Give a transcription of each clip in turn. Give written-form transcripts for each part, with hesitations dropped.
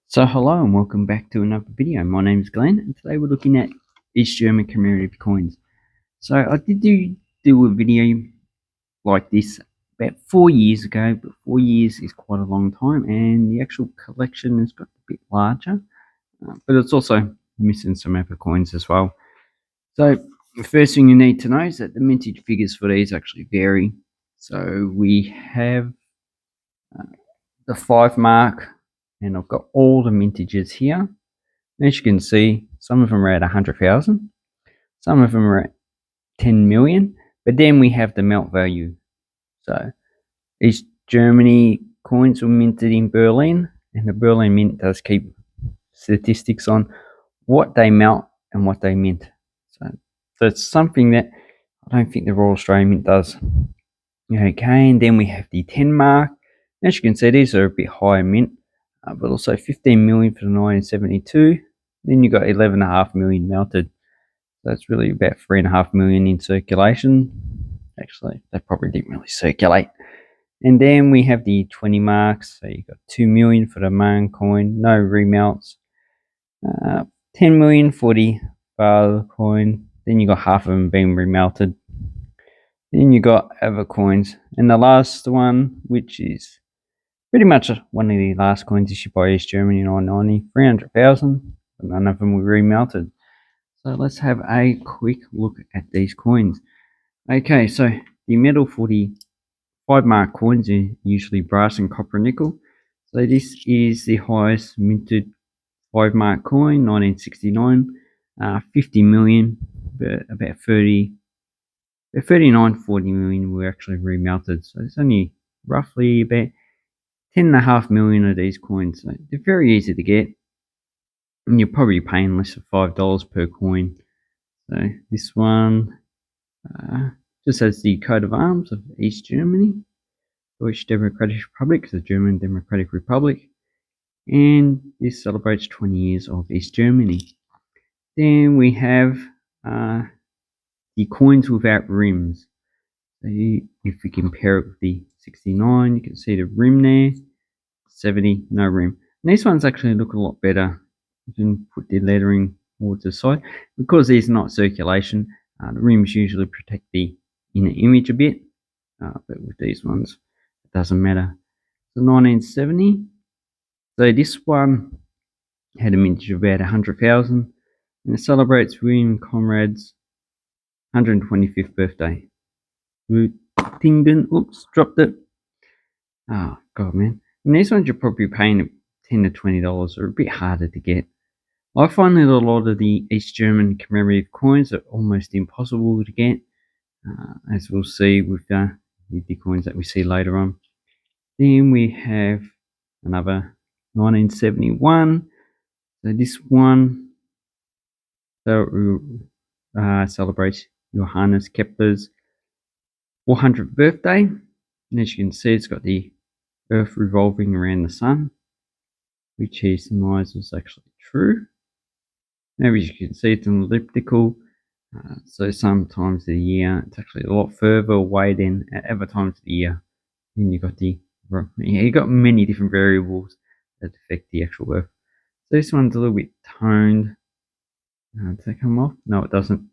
So hello and welcome back to another video. My name is Glenn and today we're looking at East German commemorative coins. So I did do a video like this about 4 years ago, but 4 years is quite a long time and the actual collection has got a bit larger, but it's also missing some other coins as well. So the first thing you need to know is that the mintage figures for these actually vary. So we have the 5 mark, and I've got all the mintages here. As you can see, some of them are at 100,000, some of them are at 10 million, but then we have the melt value. So East Germany coins were minted in Berlin, and the Berlin Mint does keep statistics on what they melt and what they mint. So it's something that I don't think the Royal Australian Mint does. Okay, and then we have the 10 mark. As you can see, these are a bit higher mint, but also 15 million for the 1972. Then you got 11.5 million melted. So that's really about 3.5 million in circulation. Actually, they probably didn't really circulate. And then we have the 20 marks. So you got 2 million for the main coin, no remelts. 10 million for the father coin. Then you got half of them being remelted. Then you got other coins. And the last one, which is pretty much one of the last coins issued by East Germany in 1990, 300,000. But none of them were remelted. So let's have a quick look at these coins. Okay, so the metal for the 5 mark coins are usually brass and copper and nickel. So this is the highest minted 5 mark coin, 1969, 50 million, but about 39, 40 million were actually remelted. So it's only roughly about 10.5 million of these coins. So they're very easy to get, and you're probably paying less than $5 per coin. So this one just has the coat of arms of East Germany, Deutsche Democratic Republic, the German Democratic Republic, and this celebrates 20 years of East Germany. Then we have the coins without rims. So if we compare it with the 69, you can see the rim there, 70, no rim. And these ones actually look a lot better. You can put the lettering more to the side. Because these are not circulation, the rims usually protect the inner image a bit, but with these ones, it doesn't matter. So 1970, so this one had a mintage of about 100,000, and it celebrates William Conrad's 125th birthday. Ding ding, oops, dropped it. Oh, God, man. And these ones you're probably paying $10 to $20, are a bit harder to get. I find that a lot of the East German commemorative coins are almost impossible to get, as we'll see with the coins that we see later on. Then we have another 1971. So this one celebrates Johannes Kepler's 400th birthday. And as you can see, it's got the Earth revolving around the Sun, which he surmised was actually true. Now, as you can see, it's an elliptical. So sometimes of the year it's actually a lot further away than at other times of the year. Then you got many different variables that affect the actual Earth. So this one's a little bit toned. Does that come off? No, it doesn't.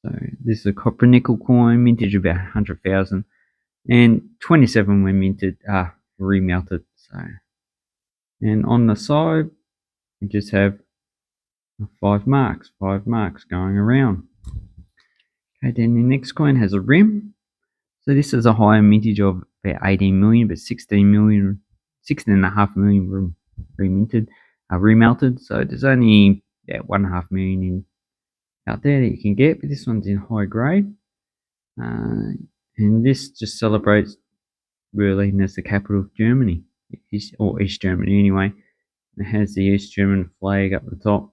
So this is a copper nickel coin, mintage about 100,000, and 27 when minted, remelted. So, and on the side we just have 5 marks going around. Okay, then the next coin has a rim. So this is a higher mintage of about 18 million, but 16.5 million were remelted. So there's only about 1.5 million out there that you can get, but this one's in high grade. And this just celebrates Berlin as the capital of Germany, or East Germany anyway. It has the East German flag up the top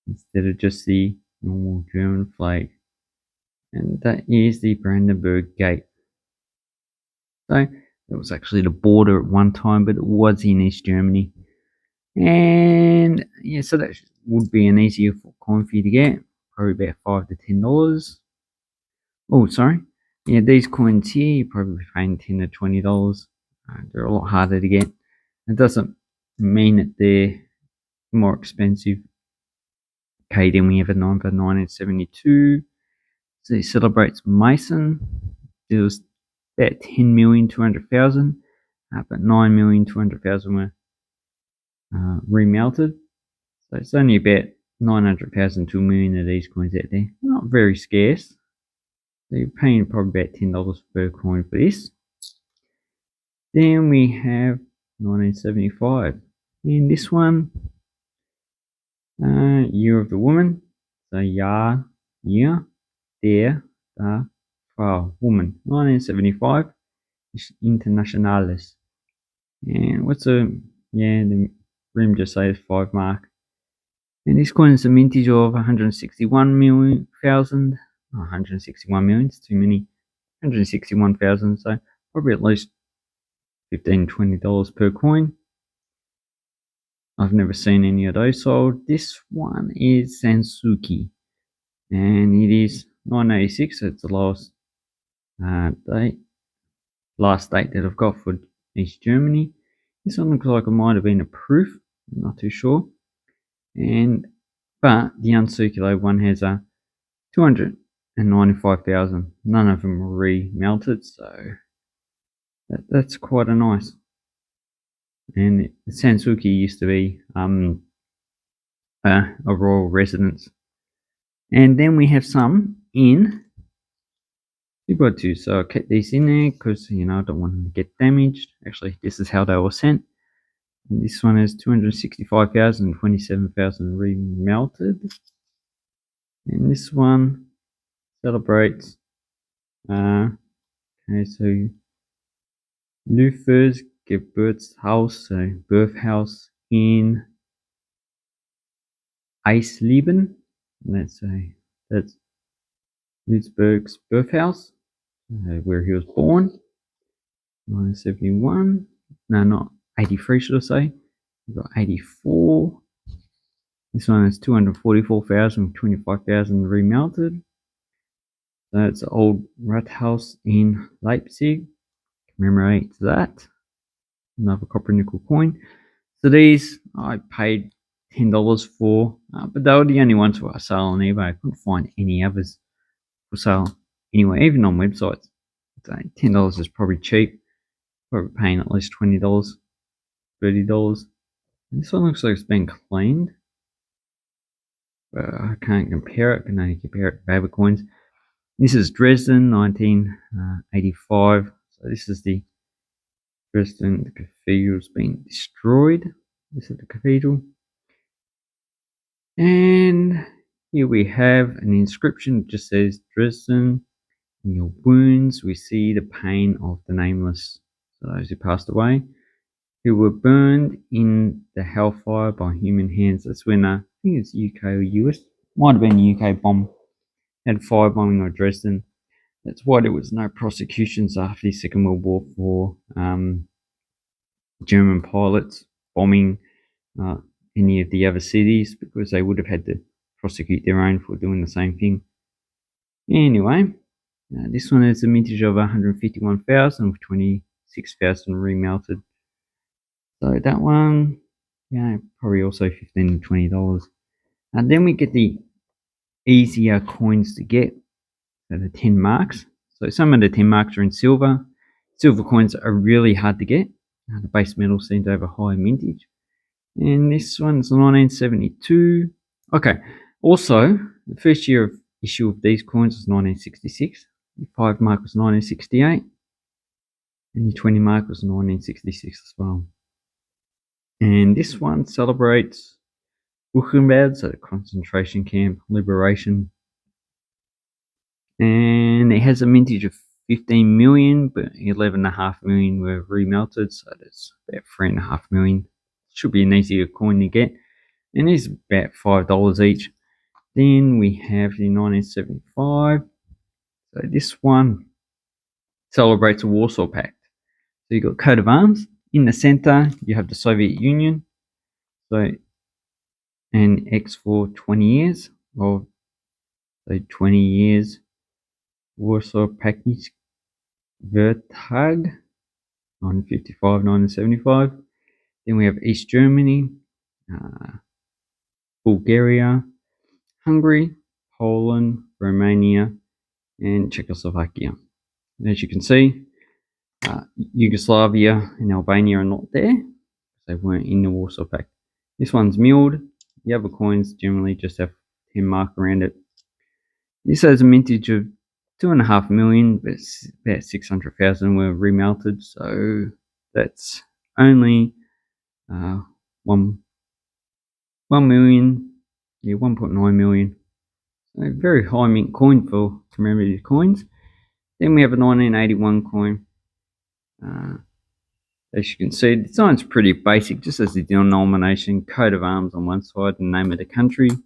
instead of just the normal German flag. And that is the Brandenburg Gate. So it was actually the border at one time, but it was in East Germany. And yeah, so that would be an easier coin for you to get, probably about $5 to $10. Oh, sorry. Yeah, these coins here, you're probably paying $10 to $20. They're a lot harder to get. It doesn't mean that they're more expensive. Okay, then we have a 1972. So it celebrates Mason. It was about 10,200,000, but 9,200,000 were remelted. So it's only about 900,000 to a million of these coins out there. Not very scarce. So you're paying probably about $10 per coin for this. Then we have 1975. In this one, Year of the Woman. So year, der, da, Frau, woman. 1975. Internationales. And what's the rim just says 5 mark. And this coin is a mintage of 161,000,000. 161 million, it's too many. 161,000, so probably at least $15, $20 per coin. I've never seen any of those sold. This one is Sansuki, and it is 986, so it's the last date that I've got for East Germany. This one looks like it might have been a proof, I'm not too sure. But the uncirculated one has a 295,000. None of them were remelted, so that's quite a nice. And Sansuki used to be a royal residence. And then we have some in 2x2. So I kept these in there because I don't want them to get damaged. Actually, this is how they were sent. And this one has 265,000 and 27,000 remelted. And this one celebrates okay, so Luther's Geburtshaus, so birth house in Eisleben. That's Lützberg's birth house, where he was born. 1971. No, not 83, should I say. We've got 84. This one is 244,000, 25,000 remelted. So it's the old Rathaus in Leipzig. Commemorates that. Another copper nickel coin. So these I paid $10 for, but they were the only ones for sale on eBay. I couldn't find any others for sale anywhere, even on websites. So $10 is probably cheap. Probably paying at least $20, $30. And this one looks like it's been cleaned, but I can't compare it. I can only compare it to other coins. This is Dresden, 1985. So this is the Dresden. The cathedral's been destroyed. This is the cathedral. And here we have an inscription that just says, Dresden, in your wounds we see the pain of the nameless. So those who passed away, who were burned in the hellfire by human hands. That's when I think it's UK or US. Might have been UK bomb. Had firebombing of Dresden. That's why there was no prosecutions after the Second World War for German pilots bombing any of the other cities, because they would have had to prosecute their own for doing the same thing. Anyway, this one has a mintage of 151,000 with 26,000 remelted. So that one, probably also $15 to $20. And then we get the easier coins to get, so the 10 marks. So some of the 10 marks are in silver. Silver coins are really hard to get. The base metals seem to have a high mintage. And this one's 1972. Okay, also, the first year of issue of these coins was 1966. The 5 mark was 1968. And the 20 mark was 1966 as well. And this one celebrates Buchenwald, so the concentration camp, liberation. And it has a mintage of 15 million, but 11.5 million were remelted, so that's about 3.5 million. Should be an easier coin to get, and it's about $5 each. Then we have the 1975. So this one celebrates the Warsaw Pact. So you've got coat of arms. In the center, you have the Soviet Union. So, and X for 20 years, or so 20 years Warsaw Pact Vertrag, 1955, 1975. Then we have East Germany, Bulgaria, Hungary, Poland, Romania, and Czechoslovakia. And as you can see, Yugoslavia and Albania are not there. They weren't in the Warsaw Pact. This one's milled. The other coins generally just have 10 mark around it. This has a mintage of 2.5 million, but about 600,000 were remelted, so that's only 1 million, 1.9 million. So very high mint coin for commemorative coins. Then we have a 1981 coin. As you can see, the design's pretty basic, just as the denomination, coat of arms on one side and name of the country. And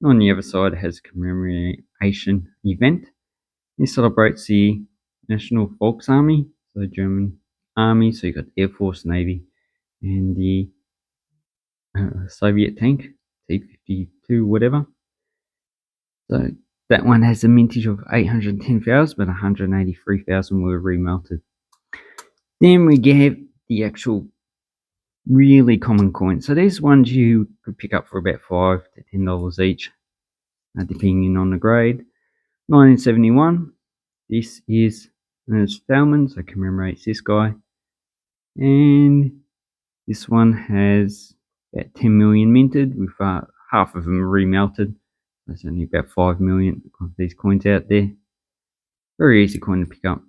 on the other side, it has a commemoration event. It celebrates the National Volksarmy, so the German army. So you've got the Air Force, Navy, and the Soviet tank, T-52, whatever. So that one has a mintage of 810,000, but 183,000 were remelted. Then we get the actual really common coins. So these ones you could pick up for about $5 to $10 each, depending on the grade. 1971. This is Ernest Thalmann, so commemorates this guy. And this one has about 10 million minted, with half of them remelted. There's only about 5 million of these coins out there. Very easy coin to pick up.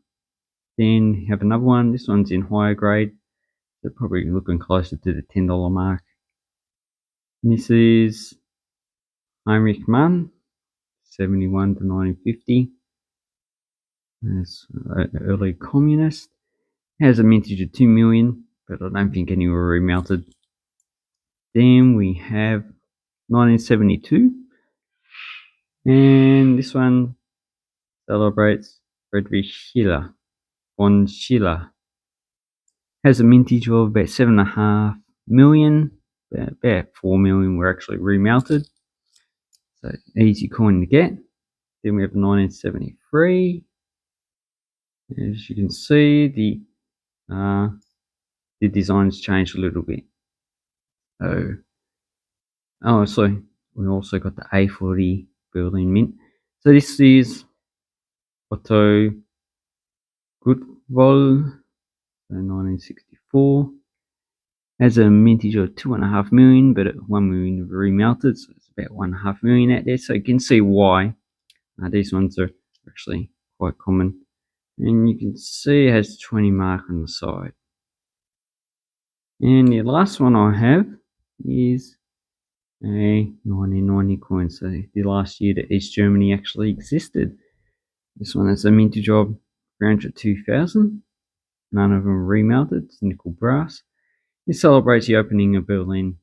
Then you have another one. This one's in higher grade. They're probably looking closer to the $10 mark. And this is Heinrich Mann, 71 to 1950. That's an early communist. Has a mintage of 2 million, but I don't think any were remelted. Then we have 1972. And this one celebrates Friedrich Schiller, von Schiller. Has a mintage of about 7.5 million. About 4 million were actually remelted. So easy coin to get. Then we have 1973. As you can see, the design's changed a little bit. So we also got the A for the Berlin Mint. So this is Otto Gutwohl, 1964. Has a mintage of 2.5 million, but 1 million remelted, so it's about 1.5 million out there. So you can see why these ones are actually quite common. And you can see it has 20 mark on the side. And the last one I have is a 1990 coin. So the last year that East Germany actually existed. This one has a mintage of 302,000. None of them remelted. It's nickel brass. It celebrates the opening of Berlin,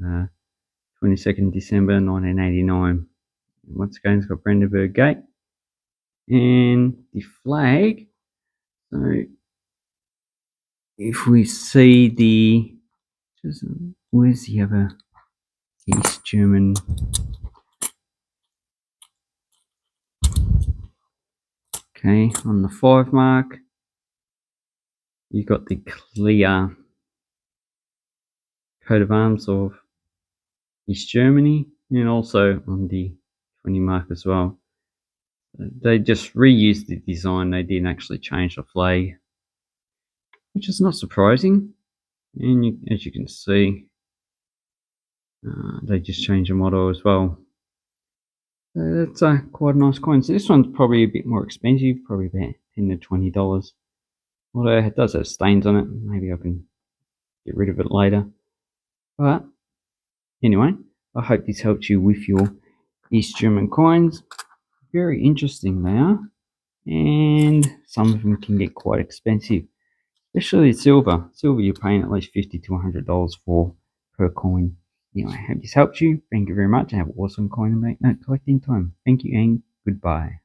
22nd December 1989. Once again, it's got Brandenburg Gate. And the flag, so if we see where's the other East German? Okay, on the 5 mark, you got the clear coat of arms of East Germany, and also on the 20 mark as well. They just reused the design. They didn't actually change the flag, which is not surprising. And as you can see, they just changed the motto as well. That's quite a nice coin. So this one's probably a bit more expensive, probably about $10 to $20. Although it does have stains on it. Maybe I can get rid of it later. But anyway, I hope this helps you with your East German coins. Very interesting they are. And some of them can get quite expensive. Especially silver. Silver you're paying at least $50 to $100 for per coin. Anyway, I hope this helps you. Thank you very much. Have an awesome coin and banknote collecting time. Thank you and goodbye.